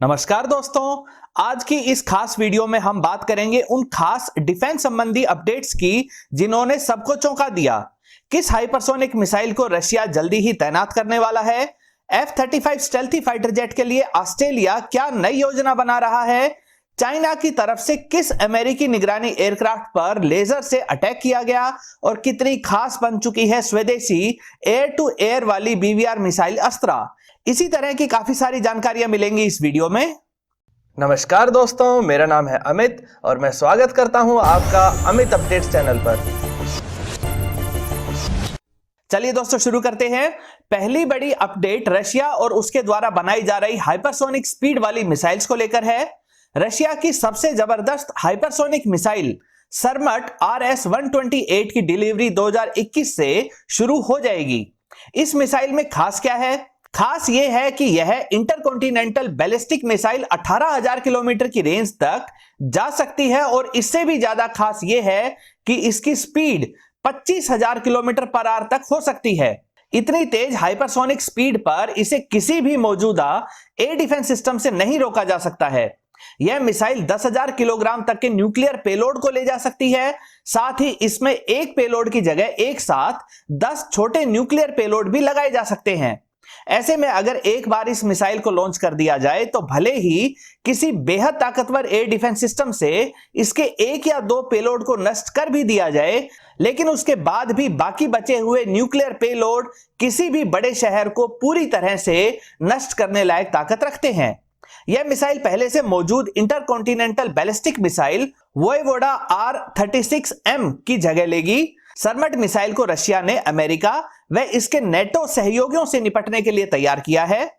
नमस्कार दोस्तों, आज की इस खास वीडियो में हम बात करेंगे उन खास डिफेंस संबंधी अपडेट्स की जिन्होंने सबको चौंका दिया। किस हाइपरसोनिक मिसाइल को रशिया जल्दी ही तैनात करने वाला है? F-35 स्टेल्थी फाइटर जेट के लिए ऑस्ट्रेलिया क्या नई योजना बना रहा है? चाइना की तरफ से किस अमेरिकी निगरानी एयरक्राफ्ट पर लेजर से अटैक किया गया और कितनी खास बन चुकी है स्वदेशी एयर टू एयर वाली BVR मिसाइल अस्त्रा? इसी तरह की काफी सारी जानकारियां मिलेंगी इस वीडियो में। नमस्कार दोस्तों, मेरा नाम है अमित और मैं स्वागत करता हूं आपका अमित अपडेट्स चैनल पर। चलिए दोस्तों शुरू करते हैं। पहली बड़ी अपडेट रशिया और उसके द्वारा बनाई जा रही हाइपरसोनिक स्पीड वाली मिसाइल्स को लेकर है। रशिया की सबसे जबरदस्त हाइपरसोनिक मिसाइल सरमट RS-128 की डिलीवरी 2021 से शुरू हो जाएगी। इस मिसाइल में खास क्या है? खास यह है कि यह इंटरकॉन्टिनेंटल बैलिस्टिक मिसाइल 18,000 किलोमीटर की रेंज तक जा सकती है और इससे भी ज्यादा खास यह है कि इसकी स्पीड 25,000 किलोमीटर पर आवर तक हो सकती है। इतनी तेज हाइपरसोनिक स्पीड पर इसे किसी भी मौजूदा एयर डिफेंस सिस्टम से नहीं रोका जा सकता है। यह मिसाइल 10,000 किलोग्राम तक के न्यूक्लियर पेलोड को ले जा सकती है। साथ ही इसमें एक पेलोड की जगह एक साथ 10 छोटे न्यूक्लियर पेलोड भी लगाए जा सकते हैं। ऐसे में अगर एक बार इस मिसाइल को लॉन्च कर दिया जाए तो भले ही किसी बेहद ताकतवर एयर डिफेंस सिस्टम से इसके एक या दो पेलोड को नष्ट कर भी दिया जाए, लेकिन उसके बाद भी बाकी बचे हुए न्यूक्लियर पेलोड किसी भी बड़े शहर को पूरी तरह से नष्ट करने लायक ताकत रखते हैं। यह मिसाइल पहले से मौजूद इंटरकॉन्टिनेंटल बैलिस्टिक मिसाइल वोयवोडा R-36M की जगह लेगी। सरमट मिसाइल को रशिया ने अमेरिका व इसके नेटो सहयोगियों से निपटने के लिए तैयार किया है।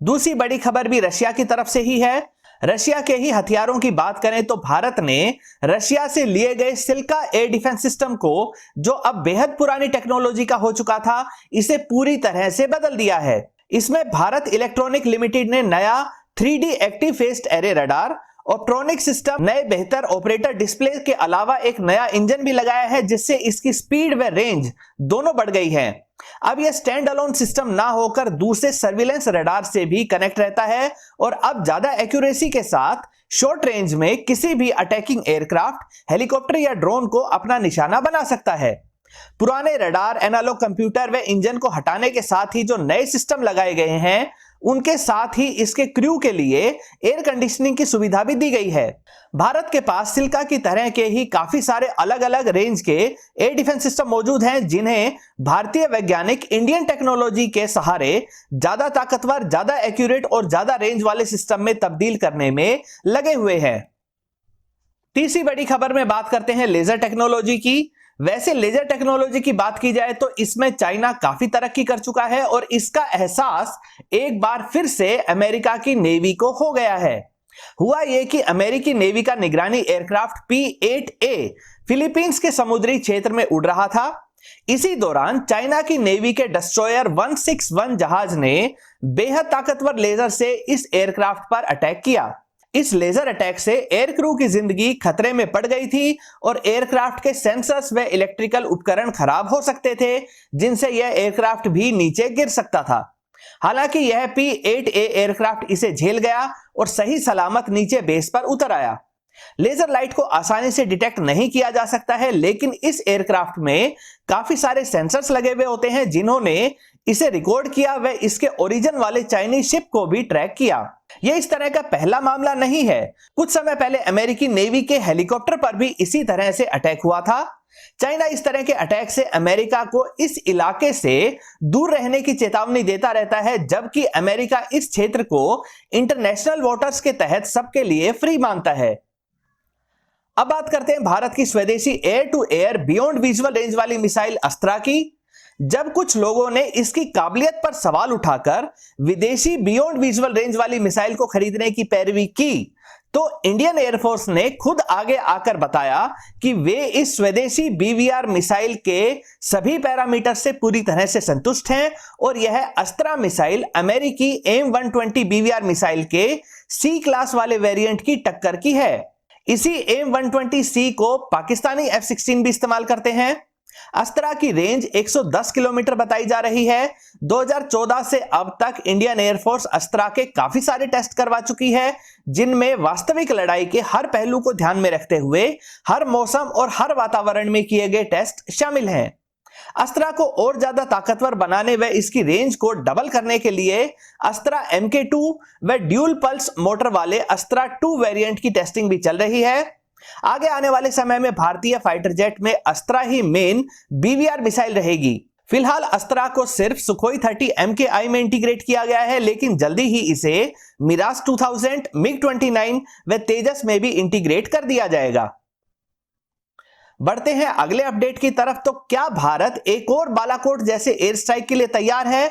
दूसरी बड़ी खबर भी रशिया की तरफ से ही है। रशिया के ही हथियारों की बात करें तो भारत ने रशिया से लिए गए सिल्का एयर डिफेंस सिस्टम को, जो अब बेहद पुरानी टेक्नोलॉजी का हो चुका था, इसे पूरी तरह से बदल दिया है। इसमें भारत इलेक्ट्रॉनिक लिमिटेड ने नया 3D active phased array radar, optronic system, नए बेहतर ऑपरेटर डिस्प्ले के अलावा एक नया इंजन भी लगाया है, जिससे इसकी स्पीड व रेंज दोनों बढ़ गई है। अब यह स्टैंड अलोन सिस्टम ना होकर दूसरे सर्विलेंस रडार से भी कनेक्ट रहता है और अब ज्यादा एक्यूरेसी के साथ शॉर्ट रेंज में किसी भी अटैकिंग एयरक्राफ्ट, हेलीकॉप्टर या ड्रोन को अपना निशाना बना सकता है। पुराने रडार, एनालॉग कंप्यूटर व इंजन को हटाने के साथ ही जो नए सिस्टम लगाए गए हैं, उनके साथ ही इसके क्रू के लिए एयर कंडीशनिंग की सुविधा भी दी गई है। भारत के पास सिल्का की तरह के ही काफी सारे अलग अलग रेंज के एयर डिफेंस सिस्टम मौजूद हैं, जिन्हें भारतीय वैज्ञानिक इंडियन टेक्नोलॉजी के सहारे ज्यादा ताकतवर, ज्यादा एक्यूरेट और ज्यादा रेंज वाले सिस्टम में तब्दील करने में लगे हुए हैं। तीसरी बड़ी खबर में बात करते हैं लेजर टेक्नोलॉजी की। वैसे लेजर टेक्नोलॉजी की बात की जाए तो इसमें चाइना काफी तरक्की कर चुका है और इसका एहसास एक बार फिर से अमेरिका की नेवी को हो गया है। हुआ यह कि अमेरिकी नेवी का निगरानी एयरक्राफ्ट P-8A फिलीपींस के समुद्री क्षेत्र में उड़ रहा था। इसी दौरान चाइना की नेवी के डिस्ट्रॉयर 161 जहाज ने बेहद ताकतवर लेजर से इस एयरक्राफ्ट पर अटैक किया। इस लेजर अटैक से एयर क्रू की जिंदगी खतरे में पड़ गई थी और एयरक्राफ्ट के सेंसर्स व इलेक्ट्रिकल उपकरण खराब हो सकते थे, जिनसे यह एयरक्राफ्ट भी नीचे गिर सकता था। हालांकि यह P-8A एयरक्राफ्ट इसे झेल गया और सही सलामत नीचे बेस पर उतर आया। लेजर लाइट को आसानी से डिटेक्ट नहीं किया जा सकता है, लेकिन इस एयरक्राफ्ट में काफी सारे सेंसर्स लगे हुए होते हैं, जिन्होंने इसे रिकॉर्ड किया व इसके ओरिजिन वाले चाइनीज शिप को भी ट्रैक किया। यह इस तरह का पहला मामला नहीं है। कुछ समय पहले अमेरिकी नेवी के हेलीकॉप्टर पर भी इसी तरह से अटैक हुआ था। चाइना इस तरह के अटैक से अमेरिका को इस इलाके से दूर रहने की चेतावनी देता रहता है, जबकि अमेरिका इस क्षेत्र को इंटरनेशनल वाटर्स के तहत सबके लिए फ्री मानता है। अब बात करते हैं भारत की स्वदेशी air to air beyond visual range वाली मिसाइल अस्त्रा की। जब कुछ लोगों ने इसकी काबिलियत पर सवाल उठाकर विदेशी बियॉन्ड विजुअल रेंज वाली मिसाइल को खरीदने की पैरवी की, तो इंडियन एयरफोर्स ने खुद आगे आकर बताया कि वे इस स्वदेशी BVR मिसाइल के सभी पैरामीटर से पूरी तरह से संतुष्ट हैं और यह अस्त्रा मिसाइल अमेरिकी AIM-120 BVR मिसाइल के C क्लास वाले वेरिएंट की टक्कर की है। इसी AIM-120C को पाकिस्तानी F-16 भी इस्तेमाल करते हैं। अस्त्रा की रेंज 110 किलोमीटर बताई जा रही है। 2014 से अब तक इंडियन एयरफोर्स अस्त्रा के काफी सारे टेस्ट करवा चुकी है, जिनमें वास्तविक लड़ाई के हर पहलू को ध्यान में रखते हुए हर मौसम और हर वातावरण में किए गए टेस्ट शामिल हैं। अस्त्रा को और ज्यादा ताकतवर बनाने व इसकी रेंज को डबल करने के लिए अस्त्रा MK2 व ड्यूल पल्स मोटर वाले अस्त्रा 2 वेरिएंट की टेस्टिंग भी चल रही है। आगे आने वाले समय में भारतीय फाइटर जेट में अस्त्रा ही मेन BVR मिसाइल रहेगी। फिलहाल अस्त्रा को सिर्फ सुखोई 30 MKI में इंटीग्रेट किया गया है, लेकिन जल्दी ही इसे मिराज 2000, MiG-29 व तेजस में भी इंटीग्रेट कर दिया जाएगा। बढ़ते हैं अगले अपडेट की तरफ। तो क्या भारत एक और बालाकोट जैसे एयर स्ट्राइक के लिए तैयार है?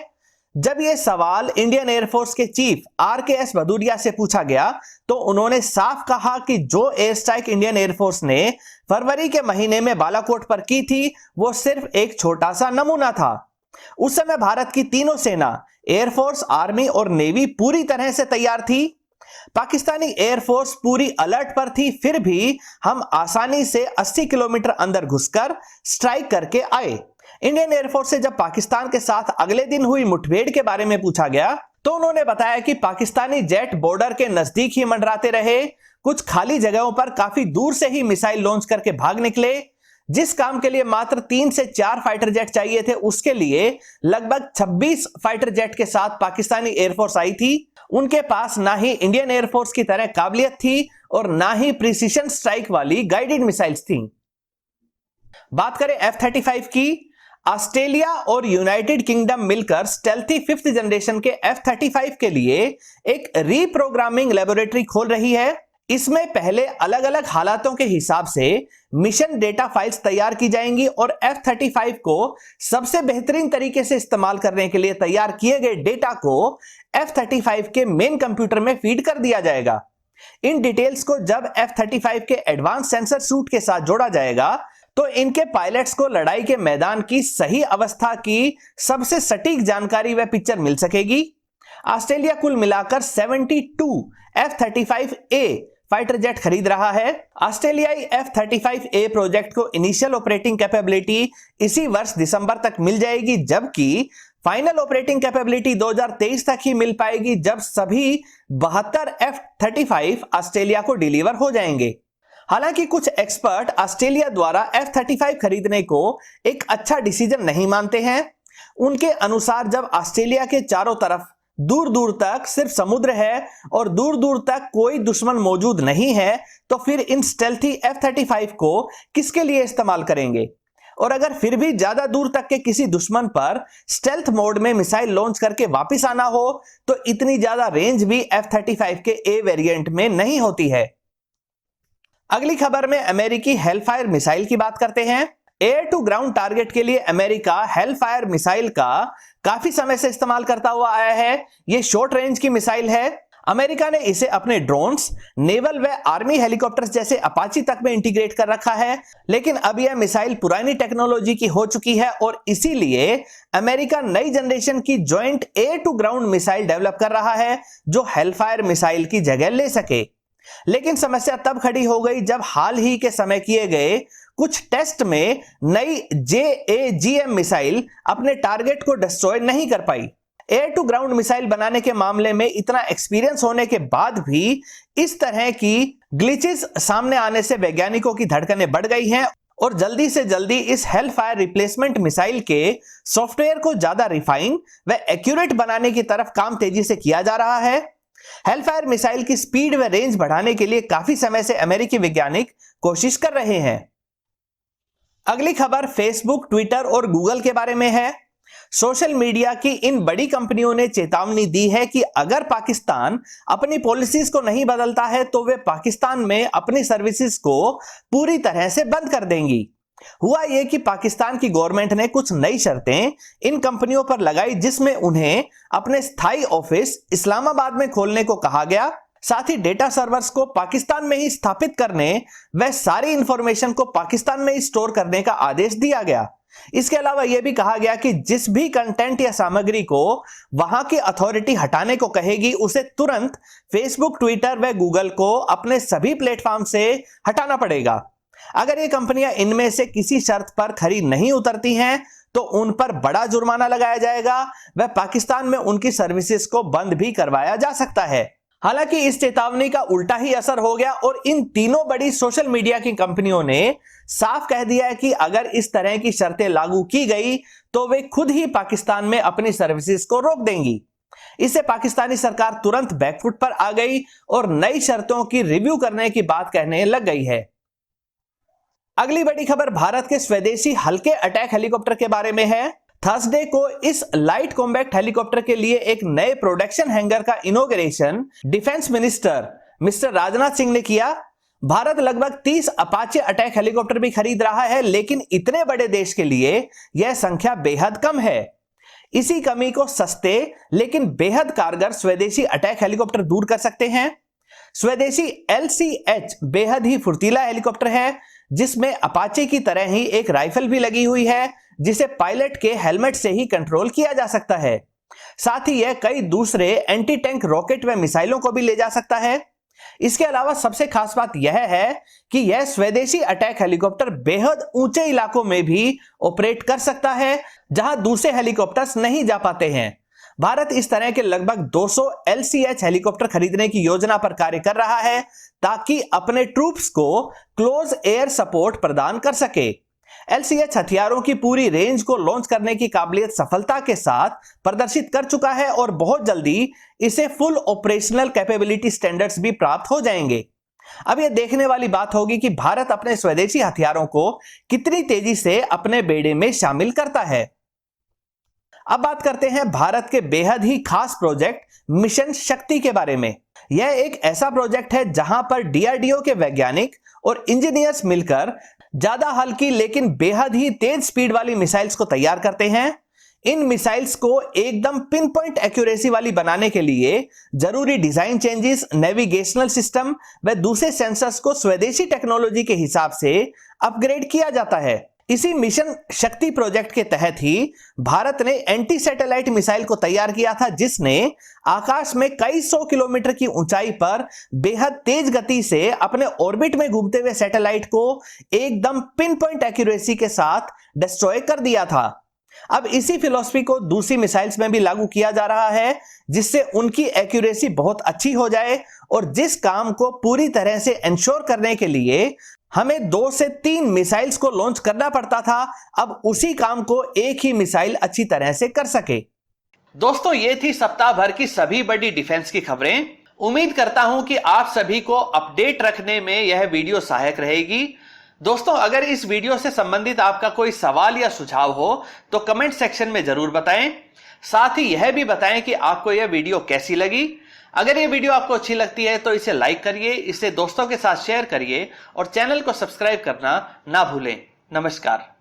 जब यह सवाल इंडियन एयरफोर्स के चीफ RKS भदौरिया से पूछा गया तो उन्होंने साफ कहा कि जो एयर स्ट्राइक इंडियन एयरफोर्स ने फरवरी के महीने में बालाकोट पर की थी वो सिर्फ एक छोटा सा नमूना था। उस समय भारत की तीनों सेना, एयरफोर्स, आर्मी और नेवी पूरी तरह से तैयार थी। पाकिस्तानी एयरफोर्स पूरी अलर्ट पर थी, फिर भी हम आसानी से 80 किलोमीटर अंदर घुसकर स्ट्राइक करके आए। इंडियन एयरफोर्स से जब पाकिस्तान के साथ अगले दिन हुई मुठभेड़ के बारे में पूछा गया तो उन्होंने बताया कि पाकिस्तानी जेट बॉर्डर के नजदीक ही मंडराते रहे, कुछ खाली जगहों पर काफी दूर से ही मिसाइल लॉन्च करके भाग निकले। जिस काम के लिए मात्र 3 से 4 फाइटर जेट चाहिए थे, उसके लिए लगभग 26 फाइटर जेट के साथ पाकिस्तानी एयरफोर्स आई थी। उनके पास ना ही इंडियन एयरफोर्स की तरह काबिलियत थी और ना ही प्रिसीजन स्ट्राइक वाली गाइडेड मिसाइल्स थी। बात करें F-35 की, ऑस्ट्रेलिया और यूनाइटेड किंगडम मिलकर स्टेल्थी 5th जनरेशन के F-35 के लिए एक रीप्रोग्रामिंग लेबोरेटरी खोल रही है। इसमें पहले अलग अलग हालातों के हिसाब से मिशन डेटा फाइल्स तैयार की जाएंगी और F-35 को सबसे बेहतरीन तरीके से इस्तेमाल करने के लिए तैयार किए गए डेटा को F-35 के मेन कंप्यूटर में फीड कर दिया जाएगा। इन डिटेल्स को जब F-35 के एडवांस सेंसर सूट के साथ जोड़ा जाएगा तो इनके पायलट्स को लड़ाई के मैदान की सही अवस्था की सबसे सटीक जानकारी व पिक्चर मिल सकेगी। ऑस्ट्रेलिया कुल मिलाकर 72 F-35A फाइटर जेट खरीद रहा है। ऑस्ट्रेलियाई F-35A प्रोजेक्ट को इनिशियल ऑपरेटिंग कैपेबिलिटी इसी वर्ष दिसंबर तक मिल जाएगी, जबकि फाइनल ऑपरेटिंग कैपेबिलिटी 2023 तक ही मिल पाएगी, जब सभी 72 F-35 ऑस्ट्रेलिया को डिलीवर हो जाएंगे। हालांकि कुछ एक्सपर्ट ऑस्ट्रेलिया द्वारा F-35 खरीदने को एक अच्छा डिसीजन नहीं मानते हैं। उनके अनुसार जब ऑस्ट्रेलिया के चारों तरफ दूर दूर तक सिर्फ समुद्र है और दूर दूर तक कोई दुश्मन मौजूद नहीं है, तो फिर इन स्टेल्थी F-35 को किसके लिए इस्तेमाल करेंगे? और अगर फिर भी ज्यादा दूर तक के किसी दुश्मन पर स्टेल्थ मोड में मिसाइल लॉन्च करके वापस आना हो तो इतनी ज्यादा रेंज भी F-35 के A वेरिएंट में नहीं होती है। अगली खबर में अमेरिकी हेलफायर मिसाइल की बात करते हैं। एयर टू ग्राउंड टारगेट के लिए अमेरिका हेलफायर मिसाइल का काफी समय से इस्तेमाल करता हुआ आया है। यह शॉर्ट रेंज की मिसाइल है। अमेरिका ने इसे अपने ड्रोन्स, नेवल व आर्मी हेलीकॉप्टर्स जैसे अपाची तक में इंटीग्रेट कर रखा है, लेकिन अब यह मिसाइल पुरानी टेक्नोलॉजी की हो चुकी है और इसीलिए अमेरिका नई जनरेशन की joint air to ground missile develop कर रहा है जो हेलफायर मिसाइल की जगह ले सके। लेकिन समस्या तब खड़ी हो गई जब हाल ही के समय किए गए कुछ टेस्ट में नई JAGM मिसाइल अपने टारगेट को डिस्ट्रॉय नहीं कर पाई। एयर टू ग्राउंड मिसाइल बनाने के मामले में इतना एक्सपीरियंस होने के बाद भी इस तरह की ग्लिचेस सामने आने से वैज्ञानिकों की धड़कनें बढ़ गई हैं और जल्दी से जल्दी इस हेलफायर रिप्लेसमेंट मिसाइल के सॉफ्टवेयर को ज्यादा रिफाइन व एक्यूरेट बनाने की तरफ काम तेजी से किया जा रहा है। हेलफायर मिसाइल की स्पीड व रेंज बढ़ाने के लिए काफी समय से अमेरिकी वैज्ञानिक कोशिश कर रहे हैं। अगली खबर फेसबुक, ट्विटर और गूगल के बारे में है। सोशल मीडिया की इन बड़ी कंपनियों ने चेतावनी दी है कि अगर पाकिस्तान अपनी पॉलिसीज को नहीं बदलता है तो वे पाकिस्तान में अपनी सर्विसेज को पूरी तरह से बंद कर देंगी। हुआ यह कि पाकिस्तान की गवर्नमेंट ने कुछ नई शर्तें इन कंपनियों पर लगाई, जिसमें उन्हें अपने स्थायी ऑफिस इस्लामाबाद में खोलने को कहा गया, साथ ही डेटा सर्वर्स को पाकिस्तान में ही स्थापित करने व सारी इंफॉर्मेशन को पाकिस्तान में ही स्टोर करने का आदेश दिया गया। इसके अलावा यह भी कहा गया कि जिस भी कंटेंट या सामग्री को वहां की अथॉरिटी हटाने को कहेगी उसे तुरंत फेसबुक, ट्विटर व गूगल को अपने सभी प्लेटफॉर्म से हटाना पड़ेगा। अगर ये कंपनियां इनमें से किसी शर्त पर खरी नहीं उतरती हैं तो उन पर बड़ा जुर्माना लगाया जाएगा व पाकिस्तान में उनकी सर्विसेज को बंद भी करवाया जा सकता है। हालांकि इस चेतावनी का उल्टा ही असर हो गया और इन तीनों बड़ी सोशल मीडिया की कंपनियों ने साफ कह दिया है कि अगर इस तरह की शर्तें लागू की गई तो वे खुद ही पाकिस्तान में अपनी सर्विसेज को रोक देंगी। इससे पाकिस्तानी सरकार तुरंत बैकफुट पर आ गई और नई शर्तों की रिव्यू करने की बात कहने लग गई है। अगली बड़ी खबर भारत के स्वदेशी हल्के अटैक हेलीकॉप्टर के बारे में है। थर्सडे को इस लाइट कॉम्बैट हेलीकॉप्टर के लिए एक नए प्रोडक्शन हैंगर का inauguration defence minister mister Rajnath Singh ने किया। भारत लगभग 30 अपाचे अटैक हेलीकॉप्टर भी खरीद रहा है, लेकिन इतने बड़े देश के लिए यह संख्या बेहद कम है। इसी कमी को सस्ते लेकिन बेहद कारगर स्वदेशी अटैक हेलीकॉप्टर दूर कर सकते हैं। स्वदेशी LCH बेहद ही फुर्तीला हेलीकॉप्टर है जिसमें अपाचे की तरह ही एक राइफल भी लगी हुई है जिसे पायलट के हेलमेट से ही कंट्रोल किया जा सकता है। साथ ही यह कई दूसरे एंटी टैंक रॉकेट व मिसाइलों को भी ले जा सकता है। इसके अलावा सबसे खास बात यह है कि यह स्वदेशी अटैक हेलीकॉप्टर बेहद ऊंचे इलाकों में भी ऑपरेट कर सकता है जहां दूसरे हेलीकॉप्टर्स नहीं जा पाते हैं। भारत इस तरह के लगभग 200 LCH हेलीकॉप्टर खरीदने की योजना पर कार्य कर रहा है ताकि अपने ट्रूप्स को क्लोज एयर सपोर्ट प्रदान कर सके। LCH हथियारों की पूरी रेंज को लॉन्च करने की काबिलियत सफलता के साथ प्रदर्शित कर चुका है और बहुत जल्दी इसे फुल ऑपरेशनल कैपेबिलिटी स्टैंडर्ड्स भी प्राप्त हो जाएंगे। अब यह देखने वाली बात होगी कि भारत अपने स्वदेशी हथियारों को कितनी तेजी से अपने बेड़े में शामिल करता है। अब बात करते हैं भारत के बेहद ही खास प्रोजेक्ट मिशन शक्ति के बारे में। यह एक ऐसा प्रोजेक्ट है जहां पर DRDO के वैज्ञानिक और इंजीनियर्स मिलकर ज्यादा हल्की लेकिन बेहद ही तेज स्पीड वाली मिसाइल्स को तैयार करते हैं। इन मिसाइल्स को एकदम पिन पॉइंट एक्यूरेसी वाली बनाने के लिए जरूरी डिजाइन चेंजेस, नेविगेशनल सिस्टम व दूसरे सेंसर्स को स्वदेशी टेक्नोलॉजी के हिसाब से अपग्रेड किया जाता है। इसी मिशन शक्ति प्रोजेक्ट के तहत ही भारत ने एंटी सैटेलाइट मिसाइल को तैयार किया था जिसने आकाश में कई 100 किलोमीटर की ऊंचाई पर बेहद तेज गति से अपने ऑर्बिट में घूमते हुए सैटेलाइट को एकदम पिन पॉइंट एक्यूरेसी के साथ डिस्ट्रॉय कर दिया था। अब इसी फिलॉसफी को दूसरी मिसाइल्स में भी लागू किया जा रहा है जिससे उनकी एक्यूरेसी बहुत अच्छी हो जाए और जिस काम को पूरी तरह से इंश्योर करने के लिए हमें 2 से 3 मिसाइल्स को लॉन्च करना पड़ता था, अब उसी काम को एक ही मिसाइल अच्छी तरह से कर सके। दोस्तों, ये थी सप्ताह भर की सभी बड़ी डिफेंस की खबरें। उम्मीद करता हूं कि आप सभी को अपडेट रखने में यह वीडियो सहायक रहेगी। दोस्तों, अगर इस वीडियो से संबंधित आपका कोई सवाल या सुझाव हो तो कमेंट सेक्शन में जरूर बताएं। साथ ही यह भी बताएं कि आपको यह वीडियो कैसी लगी। अगर यह वीडियो आपको अच्छी लगती है तो इसे लाइक करिए, इसे दोस्तों के साथ शेयर करिए और चैनल को सब्सक्राइब करना ना भूलें। नमस्कार।